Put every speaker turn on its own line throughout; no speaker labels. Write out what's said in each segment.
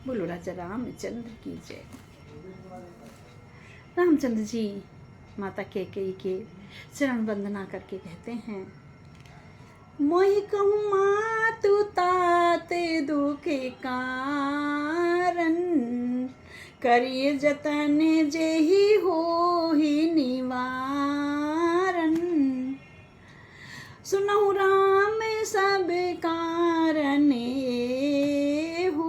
बोलो राजा रामचंद्र की जय। रामचंद्र जी माता कैकेयी के चरण वंदना करके कहते हैं, मोहि कहूँ मातु तात दुख कारण, करिए जतन जेहि होहि निवारण। सुनहु राम सब कारण एहु,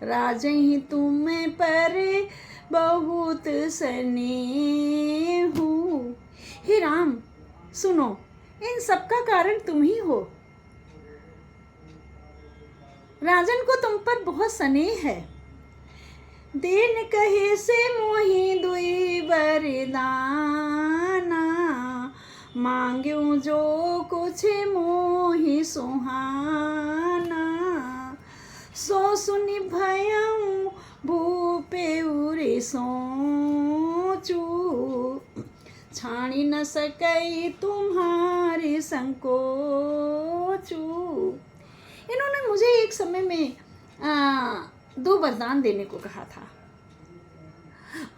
राजहि तुम पर बहुत स्नेहु। हे राम सुनो, इन सबका कारण तुम ही हो। राजन को तुम पर बहुत स्नेह है। देन कहे से मोहि दुई वरदाना, मांग्यो जो कुछ मोहि सुहाना। सो सुनि भयउ भूपे उरे सोचू, छाणी न सकई तुम्हारे संकोचू। इन्होंने मुझे एक समय में 2 वरदान देने को कहा था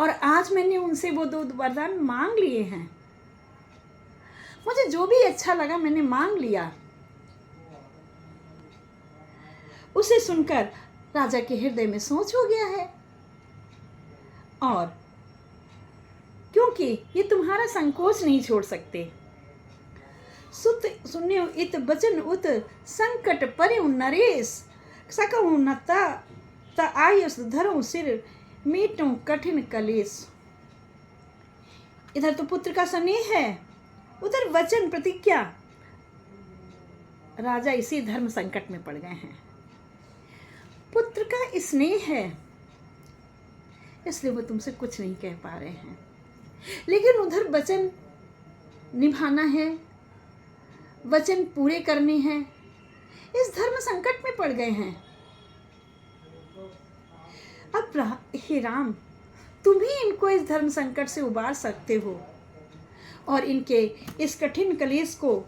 और आज मैंने उनसे वो 2 वरदान मांग लिए हैं। मुझे जो भी अच्छा लगा मैंने मांग लिया। उसे सुनकर राजा के हृदय में सोच हो गया है, और क्योंकि ये तुम्हारा संकोच नहीं छोड़ सकते। सुत सुन्यो इत बचन उत संकट परिउ नरेश, सकहु न त आयुष धरऊं सिर मीटूं कठिन कलेश। इधर तो पुत्र का स्नेह है, उधर वचन प्रतिज्ञा। राजा इसी धर्म संकट में पड़ गए हैं। पुत्र का स्नेह है इसलिए वो तुमसे कुछ नहीं कह पा रहे हैं, लेकिन उधर वचन निभाना है, वचन पूरे करने हैं। इस धर्म संकट में पड़ गए हैं। अब हे राम तुम ही इनको इस धर्म संकट से उबार सकते हो और इनके इस कठिन कलेश को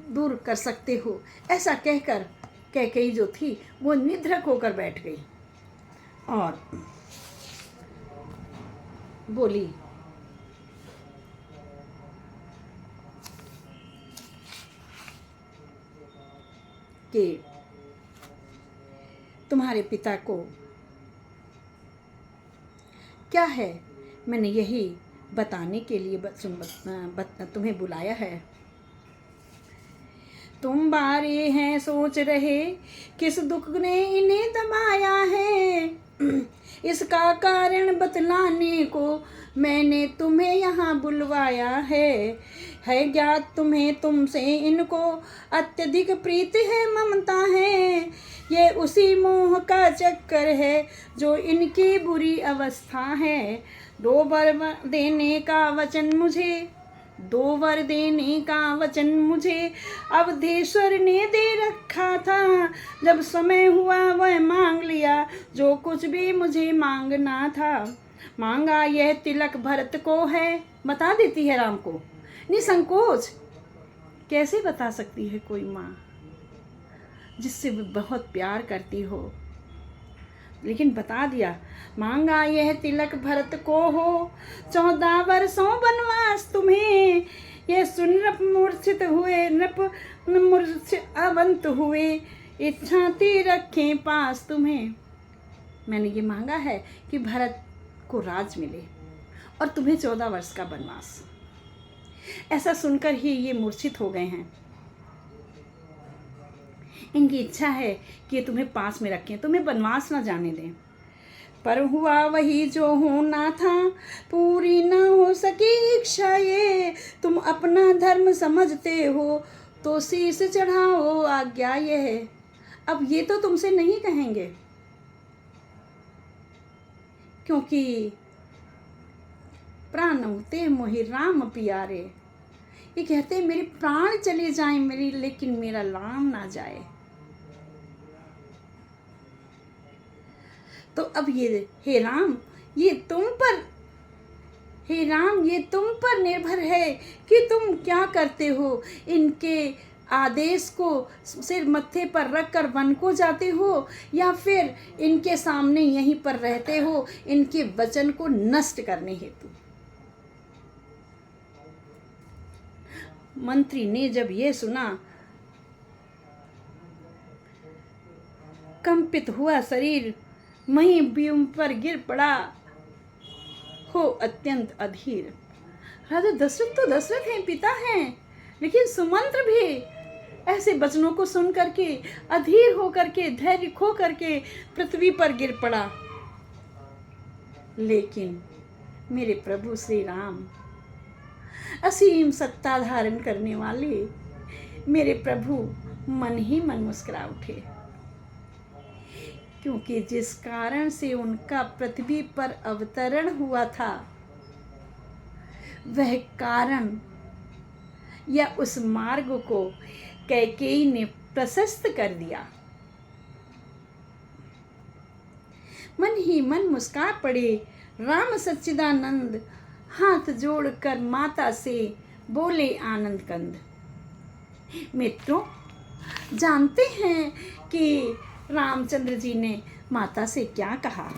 दूर कर सकते हो। ऐसा कहकर कैकेयी जो थी वो निद्रक होकर बैठ गई और बोली, कि तुम्हारे पिता को क्या है, मैंने यही बताने के लिए तुम्हें बुलाया है। तुम बारे हैं सोच रहे किस दुख ने इन्हें दबाया है, इसका कारण बतलाने को मैंने तुम्हें यहाँ बुलवाया है ज्ञात तुम्हें तुमसे इनको अत्यधिक प्रीति है, ममता है। ये उसी मोह का चक्कर है जो इनकी बुरी अवस्था है। 2 वर देने का वचन मुझे अवधेश्वर ने दे रखा था। जब समय हुआ वह मांग लिया जो कुछ भी मुझे मांगना था। मांगा यह तिलक भरत को है, बता देती है राम को निसंकोच। कैसे बता सकती है कोई माँ जिससे वो बहुत प्यार करती हो, लेकिन बता दिया। मांगा यह तिलक भरत को हो, 14 वर्षों वनवास तुम्हें। ये सुन नृप मूर्छित हुए, अवंत हुए, इच्छा ती रखें पास तुम्हें। मैंने ये मांगा है कि भरत को राज मिले और तुम्हें 14 वर्ष का वनवास। ऐसा सुनकर ही ये मूर्छित हो गए हैं। इनकी इच्छा है कि ये तुम्हें पास में रखें, तुम्हें वनवास ना जाने दें। पर हुआ वही जो होना था, पूरी ना हो सकी इच्छा ये। तुम अपना धर्म समझते हो तो शीश चढ़ाओ आज्ञा यह। अब ये तो तुमसे नहीं कहेंगे, क्योंकि प्राण ते मोहि राम प्यारे। ये कहते मेरे प्राण चले जाएं मेरी, लेकिन मेरा राम ना जाए। तो अब ये हे राम ये तुम पर निर्भर है कि तुम क्या करते हो। इनके आदेश को सिर मत्थे पर रख कर वन को जाते हो, या फिर इनके सामने यहीं पर रहते हो इनके वचन को नष्ट करने हेतु? मंत्री ने जब यह सुना, कंपित हुआ शरीर वहीं व्यूम पर गिर पड़ा हो अत्यंत अधीर। राजा दशरथ तो दशरथ हैं, पिता हैं, लेकिन सुमंत्र भी ऐसे वचनों को सुन करके अधीर हो करके धैर्य खो करके पृथ्वी पर गिर पड़ा। लेकिन मेरे प्रभु श्री राम, असीम सत्ता धारण करने वाले मेरे प्रभु मन ही मन मुस्कुरा उठे, क्योंकि जिस कारण से उनका पृथ्वी पर अवतरण हुआ था वह कारण या उस मार्ग को कैकेयी ने प्रशस्त कर दिया। मन ही मन मुस्कुरा पड़े राम सच्चिदानंद, हाथ जोड़कर माता से बोले आनंद कंद। मित्रों, जानते हैं कि रामचंद्र जी ने माता से क्या कहा?